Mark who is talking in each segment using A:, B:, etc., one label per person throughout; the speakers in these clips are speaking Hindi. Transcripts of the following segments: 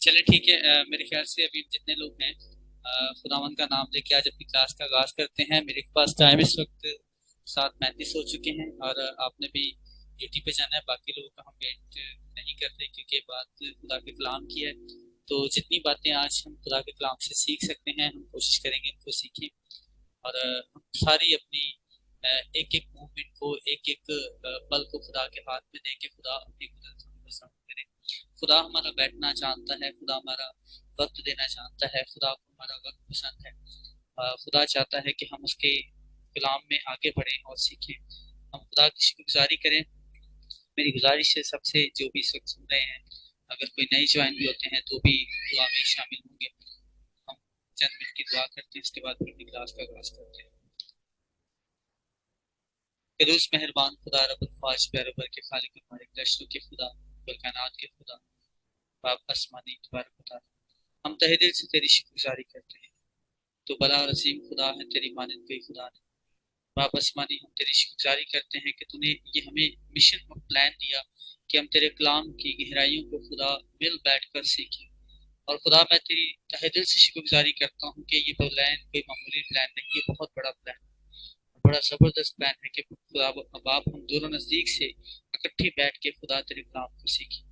A: चले ठीक है। मेरे ख्याल से अभी जितने लोग हैं खुदावन का नाम लेके आज अपनी क्लास का आगाज करते हैं। मेरे पास टाइम इस वक्त 7:35 हो चुके हैं और आपने भी ड्यूटी पे जाना है। बाकी लोगों का हम वेट नहीं करते क्योंकि बात खुदा के कलाम की है। तो जितनी बातें आज हम खुदा के कलाम से सीख सकते हैं हम कोशिश करेंगे इनको सीखें। और हम सारी अपनी एक एक मूवमेंट को एक एक पल को खुदा के हाथ में दें कि खुदा अपनी कुदरत हम पर साबित करे। खुदा हमारा बैठना जानता है, खुदा हमारा वक्त देना जानता है, खुदा को हमारा वक्त पसंद है। खुदा चाहता है कि हम उसके कलाम में आगे बढ़ें और सीखें। हम खुदा की शुक्रगुजारी करें। मेरी गुजारिश है सबसे जो भी इस वक्त सुन रहे हैं, अगर कोई नए ज्वाइन भी होते हैं तो भी दुआ में शामिल होंगे। हम चंद मिनट की दुआ करते हैं, इसके बाद फिर अपनी क्लास का आगाज करते हैं। कदूस मेहरबान खुदा रब्बुल फाज पैरबर के खालिक हमारे दर्शनों के खुदा बरकानात के खुदा बाप आसमानी तबारक व तआला, हम तहे दिल से तेरी शुक्रगुजारी करते हैं। तो बड़ा और अजीम खुदा है, तेरी मानद कोई खुदा नहीं। बाप आसमानी, हम तेरी शुक्रगुजारी करते हैं कि तूने ये हमें मिशन और प्लान दिया कि हम तेरे कलाम की गहराइयों को खुदा मिल बैठ कर सीखें। और खुदा मैं तेरी तहे दिल से शुक्रगुजारी करता हूँ कि ये प्लान कोई मामूली प्लान नहीं, ये बहुत बड़ा प्लान, बड़ा जबरदस्त प्लान है कि खुदा बाप हम दोनों नजदीक से इकट्ठे बैठ के खुदा तेरे कलाम को सीखें।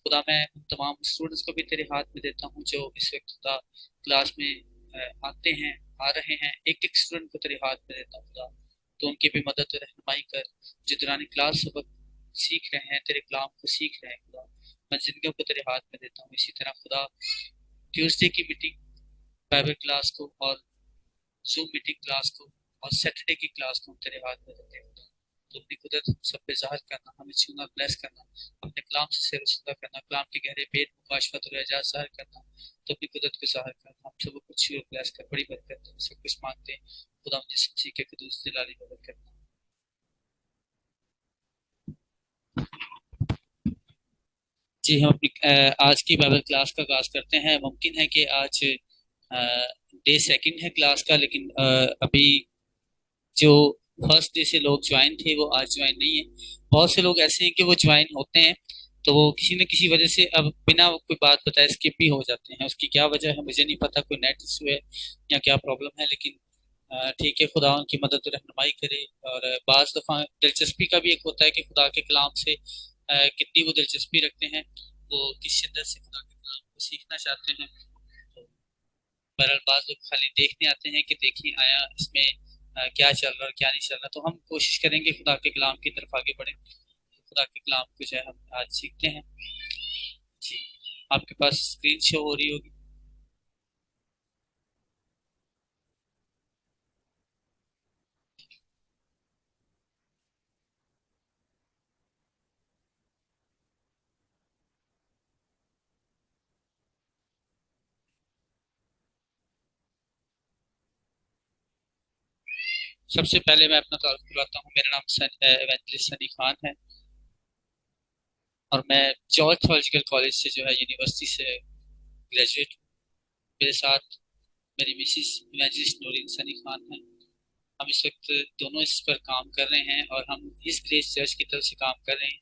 A: खुदा मैं उन तमाम स्टूडेंट्स को भी तेरे हाथ में देता हूँ जो इस वक्त खुदा क्लास में आते हैं, आ रहे हैं। एक एक स्टूडेंट को तेरे हाथ में देता हूँ खुदा, तो उनकी भी मदद और रहनुमाई कर। जो दौरान क्लास सबक सीख रहे हैं, तेरे कलाम को सीख रहे हैं खुदा, मैं जिंदगियों को तेरे हाथ में देता हूँ। इसी तरह खुदा ट्यूसडे की मीटिंग बाइबल क्लास को और जूम मीटिंग क्लास को और सैटरडे की क्लास को हम तेरे हाथ में देते हैं। तो अपनी कुदरत सब पे जाहिर करना, हमें छूना, ब्लेस करना, अपने कलाम से सैर सुदा करना, कलाम के गहरे भेद मुकाशफत और एजाज जाहिर करना, तो अपनी कुदरत को जाहिर करना। हम सब कुछ छू और ब्लेस कर बड़ी बरकत सब कुछ मांगते हैं खुदा, मुझे समझी के कदूस दिलाली मदद करना। जी हम अपनी आज की बाइबल क्लास का आगाज करते हैं। मुमकिन है कि आज डे सेकंड है क्लास का, लेकिन अभी जो फर्स्ट डे से लोग ज्वाइन थे वो आज ज्वाइन नहीं है। बहुत से लोग ऐसे हैं कि वो ज्वाइन होते हैं तो वो किसी न किसी वजह से अब बिना कोई बात बताए स्किप भी हो जाते हैं। उसकी क्या वजह है मुझे नहीं पता, कोई नेट इशू है या क्या प्रॉब्लम है, लेकिन ठीक है, खुदा उनकी मदद और रहनुमाई करे। और बाज़ दफ़ा दिलचस्पी का भी एक होता है कि खुदा के कलाम से कितनी वो दिलचस्पी रखते हैं, वो किस शिद्दत से खुदा के कलाम को सीखना चाहते हैं। तो बहरहाल बाज़ लोग खाली देखने आते हैं कि देखिए आया इसमें क्या चल रहा है क्या नहीं चल रहा। तो हम कोशिश करेंगे खुदा के कलाम की तरफ आगे बढ़े। तो खुदा के कलाम को जो है हम आज सीखते हैं। जी, आपके पास स्क्रीन शो हो रही होगी। सबसे पहले मैं अपना तारुफ करवाता हूँ। मेरा नाम एवेंजलिस्ट सनी खान है और मैं जॉर्ज थोलॉजिकल कॉलेज से जो है यूनिवर्सिटी से ग्रेजुएट हूँ। मेरे साथ मेरी मिसिस इवेंजलिस्ट नूरीन सनी खान है। हम इस वक्त दोनों इस पर काम कर रहे हैं और हम इस ग्रेस चर्च की तरफ से काम कर रहे हैं।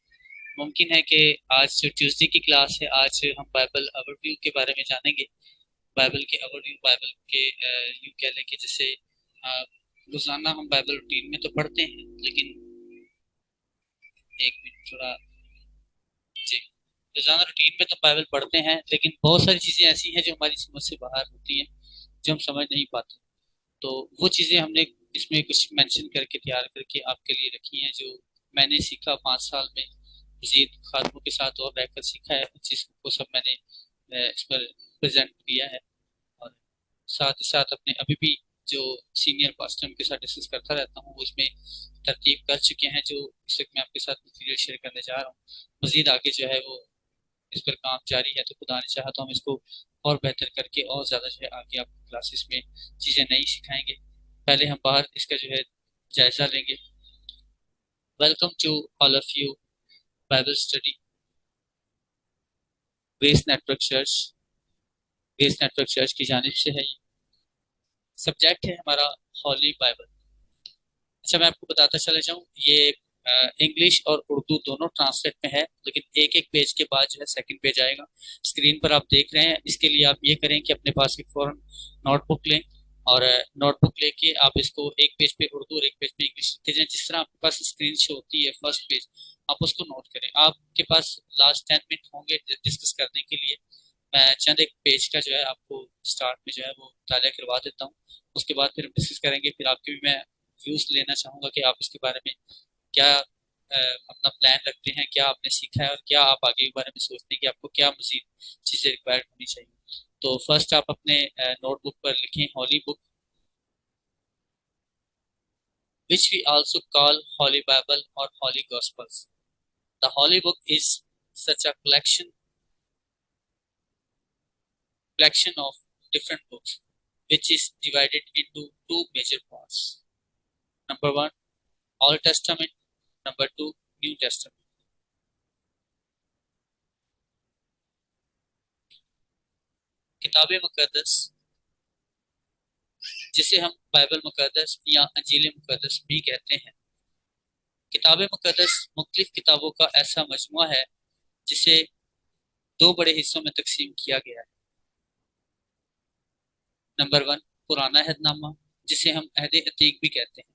A: मुमकिन है कि आज जो ट्यूसडे की क्लास है, आज हम बाइबल ओवरव्यू के बारे में जानेंगे। बाइबल के ओवरव्यू, बाइबल के यूँ कह लें कि जैसे अ, रोजाना हम बाइबल रूटीन में तो पढ़ते हैं, लेकिन एक मिनट थोड़ा, जी, रोजाना रूटीन में तो बाइबल पढ़ते हैं लेकिन बहुत सारी चीजें ऐसी हैं जो हमारी समझ से बाहर होती हैं, जो हम समझ नहीं पाते। तो वो चीजें हमने इसमें कुछ मेंशन करके तैयार करके आपके लिए रखी हैं, जो मैंने सीखा 5 साल में मजीद खातमों के साथ और रहकर सीखा है। उन चीज़ों को सब मैंने इस पर प्रेजेंट किया है। और साथ ही साथ अपने अभी भी जो सीनियर पास्टर के साथ डिस्कस करता रहता हूँ, वो इसमें तरतीब कर चुके हैं, जो इस वक्त मैं आपके साथ मटीरियल शेयर करने जा रहा हूँ। मजीद आगे जो है वो इस पर काम जारी है, तो खुदा ने चाहा तो हम इसको और बेहतर करके और ज़्यादा जो है आगे आपको क्लासेस में चीज़ें नई सिखाएंगे। पहले हम बाहर इसका जो है जायज़ा लेंगे। Welcome to all of you Bible study Grace Network Church. Grace Network Church की जानिब से है। सब्जेक्ट है हमारा हॉली बाइबल। अच्छा, मैं आपको बताता चला जाऊँ, ये इंग्लिश और उर्दू दोनों ट्रांसलेट में है, लेकिन एक एक पेज के बाद जो है सेकंड पेज आएगा। स्क्रीन पर आप देख रहे हैं। इसके लिए आप ये करें कि अपने पास एक फौरन नोटबुक लें और नोटबुक लेके आप इसको एक पेज पे उर्दू और एक पेज पे इंग्लिश लिखते जाएं। जिस तरह आपके पास स्क्रीन शो होती है फर्स्ट पेज, आप उसको नोट करें। आपके पास लास्ट 10 मिनट होंगे डिस्कस करने के लिए। मैं चंद एक पेज का जो है आपको स्टार्ट में जो है वो मुताला करवा देता हूँ, उसके बाद फिर हम डिस्कस करेंगे। फिर आपके भी मैं व्यूज लेना चाहूँगा कि आप इसके बारे में क्या अपना प्लान रखते हैं, क्या आपने सीखा है और क्या आप आगे के बारे में सोचते हैं कि आपको क्या मजीद चीज़ें रिक्वायर्ड होनी चाहिए। तो फर्स्ट आप अपने नोटबुक पर लिखें हॉली book, which we also call Holy Bible or Holy Gospels. The Holy Book is such a collection of different books, which is divided into two major parts. Number one, Old Testament. Number two, New Testament. किताब मुकद्दस, जिसे हम बाइबल मुकद्दस या अंजील मुकद्दस भी कहते हैं। किताब मुकद्दस मुख्तलिफ किताबों का ऐसा मजमुआ है जिसे दो बड़े हिस्सों में तकसीम किया गया है। नंबर वन, पुराना अहदनामा, जिसे हम अहद अतीक भी कहते हैं।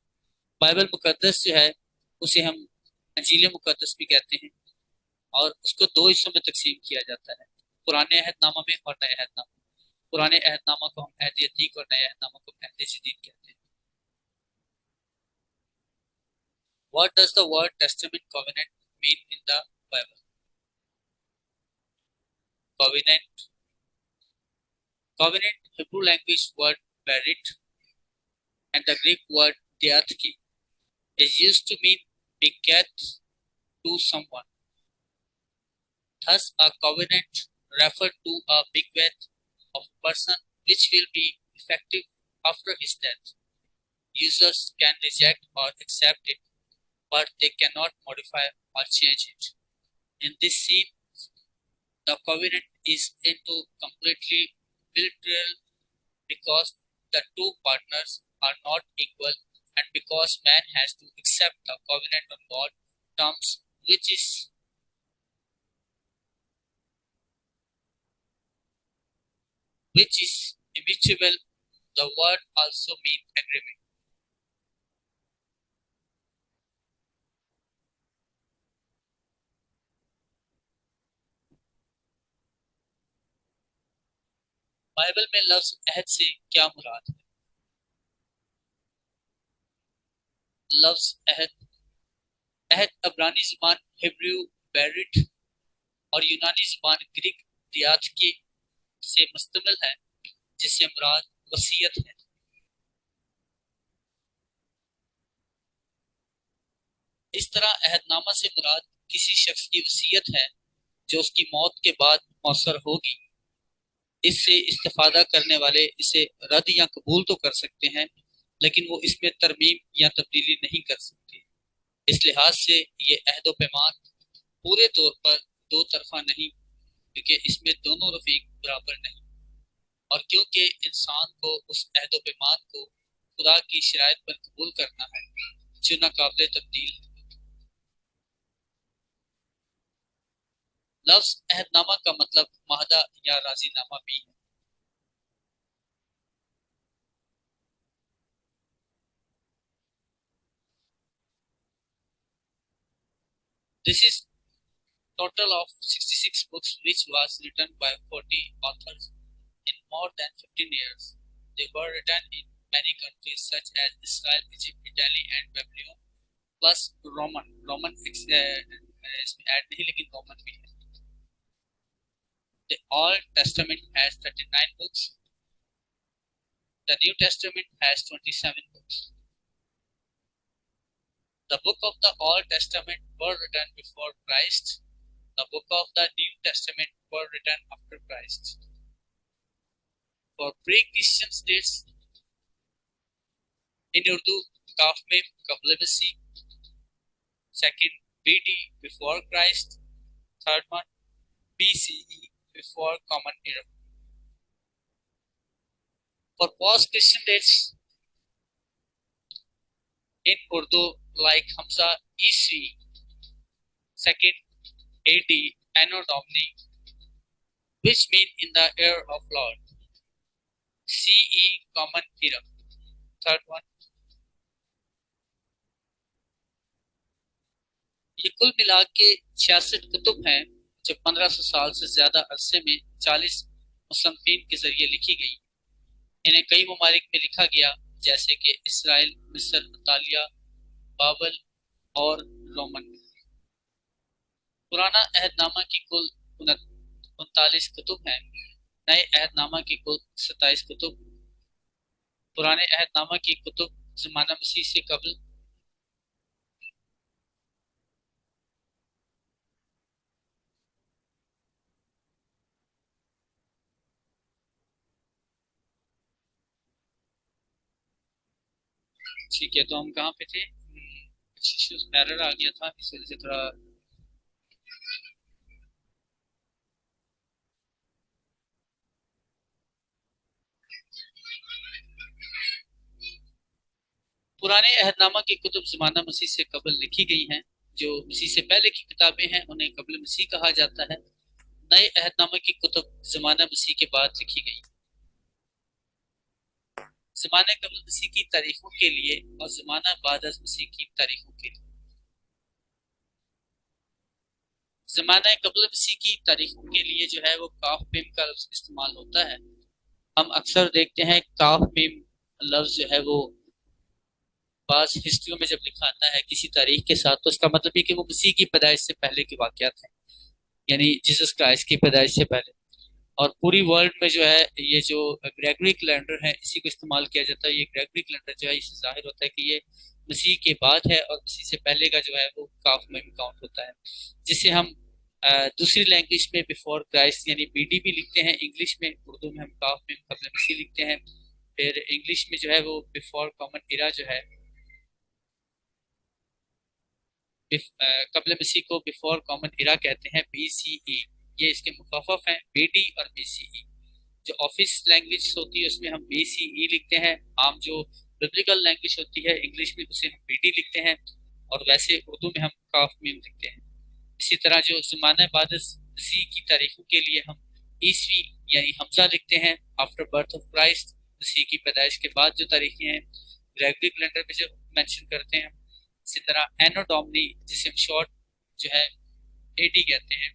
A: बाइबल मुकद्दस जो है उसे हम अंजील मुकद्दस भी कहते हैं, और उसको दो हिस्सों में तकसीम किया जाता है, पुराने अहदनामा में और नए अहदनामा। पुराने अहदनामा को हम अहद अतीक और नए अहदनामा को अहद जदीद कहते हैं। What does the word testament covenant mean in the Bible? Covenant, covenant Hebrew language word berit and the Greek word diatheke is used to mean bequeath to someone. Thus, a covenant referred to a bequeath of a person which will be effective after his death. Users can reject or accept it, but they cannot modify or change it. In this scene, the covenant is into completely bilateral because the two partners are not equal and because man has to accept the covenant on God's terms, which is immutable. The word also means agreement. Bible में लफ्ज अहद से क्या मुराद है? लफ्ज अहद, अहद अब्रानी ज़बान हिब्रू बेरिट और यूनानी ज़बान ग्रीक दियाथके से मुश्तमिल है, जिससे मुराद वसीयत है। इस तरह अहदनामा से मुराद किसी शख्स की वसीयत है जो उसकी मौत के बाद मौसर होगी। इससे इस्तेफादा करने वाले इसे रद्द या कबूल तो कर सकते हैं, लेकिन वो इसमें तरमीम या तब्दीली नहीं कर सकते। इस लिहाज से ये अहद पैमान पूरे तौर पर दो तरफा नहीं, क्योंकि इसमें दोनों रफीक बराबर नहीं, और क्योंकि इंसान को उस अहद पैमान को खुदा की शराइत पर कबूल करना है जो नाकाबिल तब्दील है। लफ्ज अहदनामा का मतलब माहदा या राजीनामा भी है। This is total of 66 books which was written by 40 authors in more than 15 years. They were written in many countries such as Israel, Egypt, Italy and Babylon, plus Roman इसमें ऐड नहीं लेकिन रोमन भी है। The Old Testament has 39 books. The New Testament has 27 books. The book of the Old Testament were written before Christ. The book of the New Testament were written after Christ. For pre-Christian states, in Urdu, Kaf में कबल मसीह, second BD before Christ, third one BCE before Common Era. For post-Christian dates, in Urdu like Hamza, ईस्वी second AD Anno Domini, which mean in the year of Lord. CE Common Era. Third one, ये कुल मिला के 66 कुतुब हैं जो 1500 साल से ज्यादा अरसे में 40 मुसन्निफीन के जरिए लिखी गई। इन्हें कई ममालिक में लिखा गया जैसे कि इसराइल, मिस्र, इतालिया, बाबल और रोमन। पुराना अहदनामा की कुल 39 कुतुब हैं। नए अहदनामा की कुल 27 कुतुब। पुराने अहदनामा की कुतुब ज़माना मसीह से कबल ठीक है, तो हम कहाँ पे थे? एरर आ गया था, इस वजह से थोड़ा पुराने अहदनामा की कुतुब ज़माना मसीह से कबल लिखी गई हैं। जो मसीह से पहले की किताबें हैं उन्हें कबल मसीह कहा जाता है। नए अहदनामा की कुतुब ज़माना मसीह के बाद लिखी गई। ज़माना कबल मसीह की तारीखों के लिए और ज़माना बाद अज़ मसीह की तारीखों के लिए। ज़माना कबल मसीह की तारीखों के लिए जो है वो काफ मिम का लफ्ज़ इस्तेमाल होता है। हम अक्सर देखते हैं काफ मिम लफ्ज़ जो है वो बाज़ हिस्ट्रियों में जब लिखा आता है किसी तारीख के साथ, तो इसका मतलब ये कि वो मसीह की पैदाइश से पहले के वाक़यात हैं, यानी जीसस क्राइस्ट की पैदाइश से पहले। और पूरी वर्ल्ड में जो है ये जो ग्रेगरी कैलेंडर है इसी को इस्तेमाल किया जाता है। ये ग्रेगरी कैलेंडर जो है इससे जाहिर होता है कि ये मसीह के बाद है और मसीह से पहले का जो है वो काफ में काउंट होता है, जिसे हम दूसरी लैंग्वेज में बिफोर क्राइस्ट यानी बीडी भी लिखते हैं इंग्लिश में। उर्दू में हम काफ में कबल मसीह लिखते हैं। फिर इंग्लिश में जो है वो बिफोर कॉमन इरा जो है कबल मसीह को बिफोर कॉमन इरा कहते हैं, BCE। ये इसके मुखाफफ हैं BD और BCE। जो ऑफिस लैंग्वेज होती है उसमें हम BCE लिखते हैं। आम जो बिब्लिकल लैंग्वेज होती है इंग्लिश में उसे हम BD लिखते हैं, और वैसे उर्दू में हम काफ मीम लिखते हैं। इसी तरह जो ज़माना बाद मसीह की तारीखों के लिए हम ईसवी यानी हमजा लिखते हैं, आफ्टर बर्थ ऑफ क्राइस्ट, मसीह की पैदाइश के बाद जो तारीखें हैं ग्रेगरी कैलेंडर में जो मेंशन करते हैं। इसी तरह एनो डोमिनी जिसे हम शॉर्ट जो है AD कहते हैं,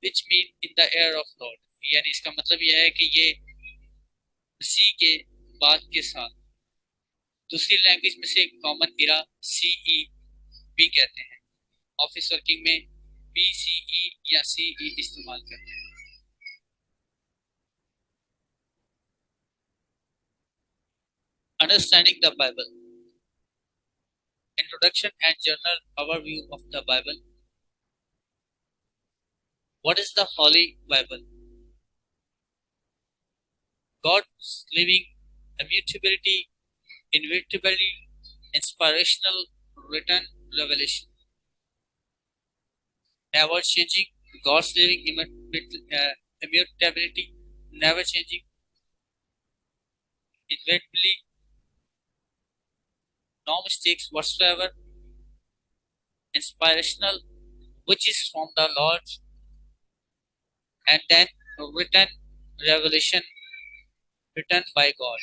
A: which mean in the air of Lord, यानी इसका मतलब यह है कि ये मसीह के बाद के साथ। दूसरी लैंग्वेज में से कॉमन इरा CE भी कहते हैं। ऑफिस वर्किंग में BCE या CE इस्तेमाल करते हैं। Understanding the Bible, introduction and general overview of the Bible. What is the Holi Bible? God's living immutability, inevitability, inspirational written revelation, never changing. God's living immutability, never changing, inevitability, no mistakes whatsoever, inspirational, which is from the Lord, and then written revelation written by God.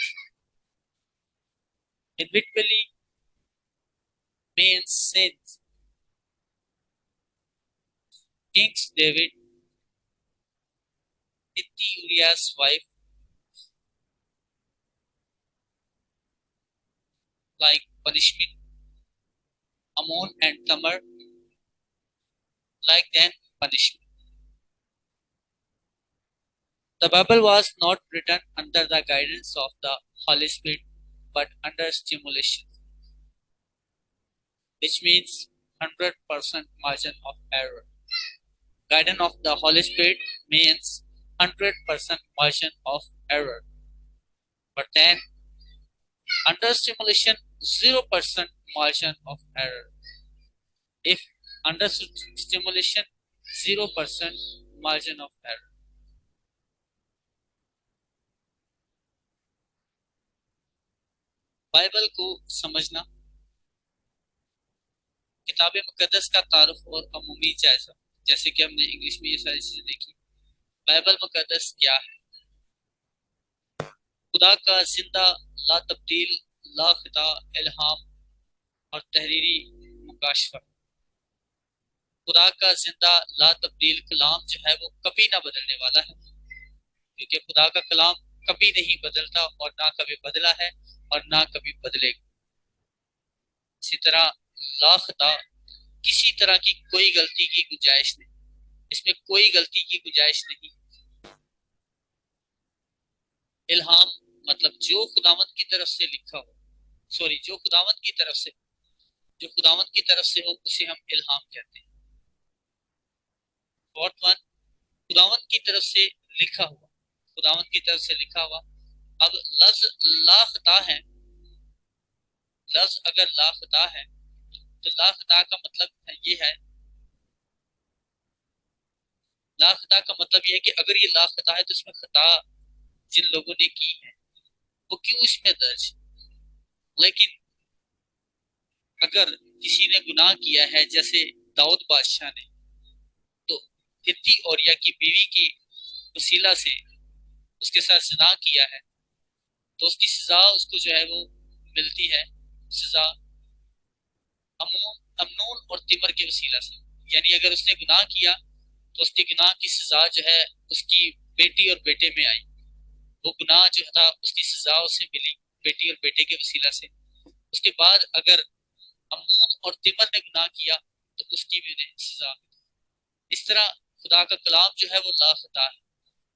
A: Inevitably means since King David, Uriah's wife, like punishment, Ammon and Tamar, like then punishment. The Bible was not written under the guidance of the Holy Spirit but under stimulation, which means 100% margin of error. Guidance of the Holy Spirit means 100% margin of error. But then under stimulation 0% margin of error. If under stimulation 0% margin of error. Bible को समझना, किताब मुकद्दस का तारुफ और अमूमी जायजा। जैसे कि हमने इंग्लिश में ये सारी चीजें देखी। बाइबल मुकद्दस क्या है? खुदा का जिंदा, ला तब्दील, ला खिता, इल्हाम और तहरीरी मुकाशफा। खुदा का जिंदा, ला तब्दील कलाम जो है वो कभी ना बदलने वाला है, क्योंकि खुदा का कलाम कभी नहीं बदलता और ना कभी बदला है और ना कभी बदलेगा। इसी तरह ला खिता, किसी तरह की कोई गलती की गुंजाइश नहीं, इसमें कोई गलती की गुंजाइश नहीं। इल्हाम मतलब जो खुदावंद की तरफ से लिखा हो, सॉरी जो खुदावंद की तरफ से, जो खुदावंद की तरफ से हो उसे हम इल्हाम कहते हैं। फोर्थ वन, खुदावंद की तरफ से लिखा हुआ, खुदावंद की तरफ से लिखा हुआ। अब लफ्ज लाखता है, लफ्ज अगर लाखता है तो लाखता का मतलब ये है, लाखता का मतलब ये है कि अगर ये लाखता है तो इसमें खता जिन लोगों ने की है वो क्यों इसमें दर्ज। लेकिन अगर किसी ने गुनाह किया है, जैसे दाऊद बादशाह ने, तो हित्ती औरिया की बीवी की वसीला से उसके साथ जिना किया है, तो उसकी सजा उसको जो है वो मिलती है, सजा अमनून और तिमर के वसीला से। यानी अगर उसने गुनाह किया तो उसके गुनाह की सजा जो है उसकी बेटी और बेटे में आई। वो गुनाह जो था उसकी सजा उसे मिली बेटी और बेटे के वसीला से। उसके बाद अगर अमनून और तिमर ने गुनाह किया तो उसकी भी उन्हें सजा मिली। इस तरह खुदा का कलाम जो है वो लाखता है,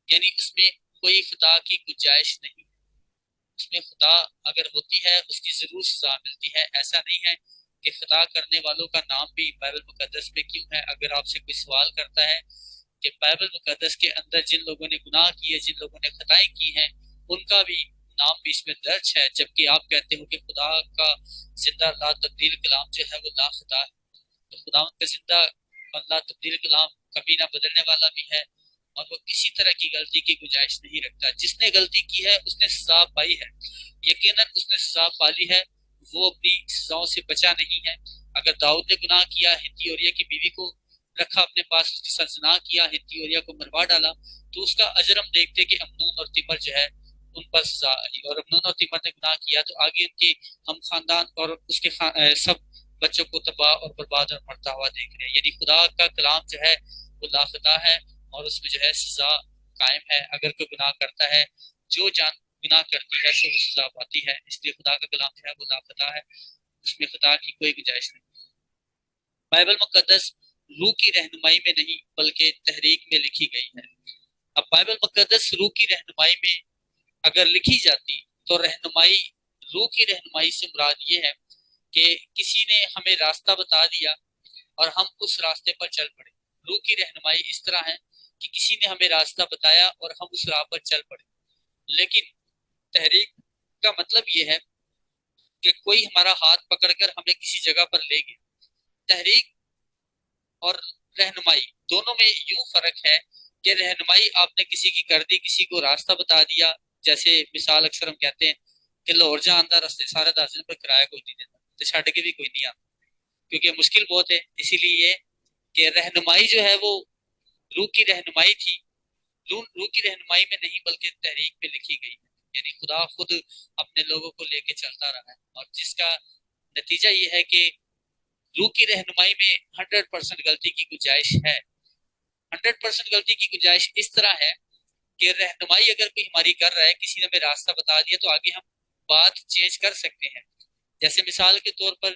A: यानी उसमें कोई खुदा की गुंजाइश नहीं। उसमें खुदा अगर होती है उसकी जरूर सजा मिलती है। ऐसा नहीं है कि खुदा करने वालों का नाम भी बाइबल मुकद्दस में क्यों है। अगर आपसे कोई सवाल करता है कि बाइबल मुकद्दस के अंदर जिन लोगों ने गुनाह किए, जिन लोगों ने खताएं की हैं, उनका भी नाम भी इसमें दर्ज है, जबकि आप कहते हो कि खुदा का जिंदा ला तब्दील कलाम जो है वो ला खुदा है, तो खुदा का जिंदा और ला तब्दील कलाम कभी ना बदलने वाला भी है और वो किसी तरह की गलती की गुंजाइश नहीं रखता। जिसने गलती की है उसने सजा पाई है, यकीनन उसने सजा पाली है, वो अपनी सजाओं से बचा नहीं है। अगर दाऊद ने गुनाह किया, हित्ती औरिया की बीवी को रखा अपने पास, उसके साथ जिना किया, हित्ती औरिया को मरवा डाला, तो उसका अजर हम देखते कि अमनून और तिमर जो है उन पर सजा आई। और अमनून और तिमर ने गुनाह किया तो आगे उनके हम खानदान और उसके सब बच्चों को तबाह और बर्बाद और मरता हुआ देख रहे हैं। यानी खुदा का कलाम जो है वो लाखता है और उसमें जो है सजा कायम है। अगर कोई गुनाह करता है, जो जान गुनाह करती है सो सजा पाती है। इसलिए खुदा का कलाम जो है वो लापता है, उसमें खुदा की कोई गुंजाइश नहीं। बाइबल मुकद्दस रूह की रहनुमाई में नहीं बल्कि तहरीक में लिखी गई है। अब बाइबल मुकद्दस रूह की रहनुमाई में अगर लिखी जाती तो रहनुमाई, रूह की रहनुमाई से मुराद ये है कि किसी ने हमें रास्ता बता दिया और हम उस रास्ते पर चल पड़े। रूह की रहनुमाई इस तरह है कि किसी ने हमें रास्ता बताया और हम उस राह पर चल पड़े। लेकिन तहरीक का मतलब ये है कि कोई हमारा हाथ पकड़कर हमें किसी जगह पर ले गया। तहरीक और रहनुमाई दोनों में यूं फर्क है कि रहनुमाई आपने किसी की कर दी, किसी को रास्ता बता दिया। जैसे मिसाल अक्सर हम कहते हैं कि लाहौर जा आंदा रास्ते सारे दस दिन पर किराया कोई नहीं देता, तो छड़ के भी कोई नहीं आता, क्योंकि मुश्किल बहुत है। इसीलिए कि रहनुमाई जो है वो रूह की रहनुमाई थी, रूह की रहनुमाई में नहीं बल्कि तहरीक में लिखी गई है। यानी खुदा खुद अपने लोगों को लेके चलता रहा है और जिसका नतीजा ये है कि रूह की रहनुमाई में 100% गलती की गुंजाइश है। 100% गलती की गुंजाइश इस तरह है कि रहनुमाई अगर कोई हमारी कर रहा है, किसी ने हमें रास्ता बता दिया, तो आगे हम बात चेंज कर सकते हैं। जैसे मिसाल के तौर पर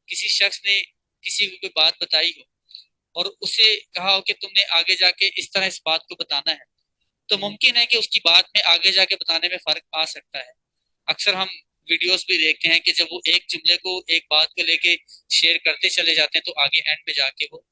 A: किसी शख्स ने किसी को कोई बात बताई हो और उसे कहा हो कि तुमने आगे जाके इस तरह इस बात को बताना है, तो मुमकिन है कि उसकी बात में आगे जाके बताने में फर्क आ सकता है। अक्सर हम वीडियोस भी देखते हैं कि जब वो एक जुमले को, एक बात को लेके शेयर करते चले जाते हैं तो आगे एंड में जाके वो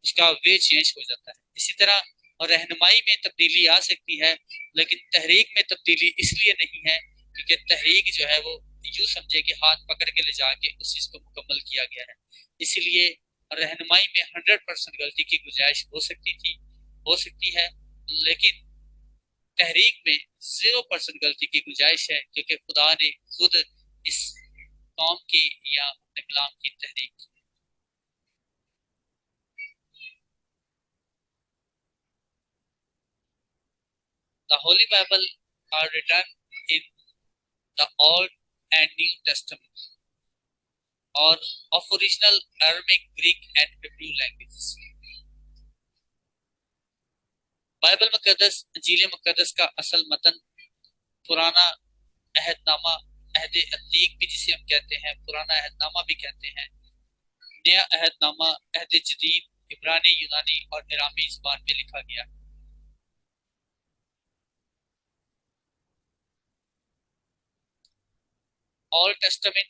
A: उसका वे चेंज हो जाता है। इसी तरह और रहनुमाई में तब्दीली आ सकती है, लेकिन तहरीक में तब्दीली इसलिए नहीं है क्योंकि तहरीक जो है वो यूं समझे कि हाथ पकड़ के ले जाके उस चीज को मुकम्मल किया गया है। इसलिए रहनुमाई में 100% गलती की गुंजाइश हो सकती थी, हो सकती है, लेकिन तहरीक में 0% गलती की गुंजाइश है, क्योंकि खुदा ने खुद इस कौम की या अपने कलाम की तहरीक की। The Holy Bible are written in the Old and New Testament or of original Aramaic, Greek and Hebrew languages. Bible मुकद्दस इंजील मुकद्दस का असल मतन पुराना अहदनामा, अहद अतीक भी जिसे हम कहते हैं, पुराना अहदनामा भी कहते हैं, नया अहदनामा, अहद जदीद, इब्रानी, यूनानी और अरामी ज़बान में लिखा गया। Old Testament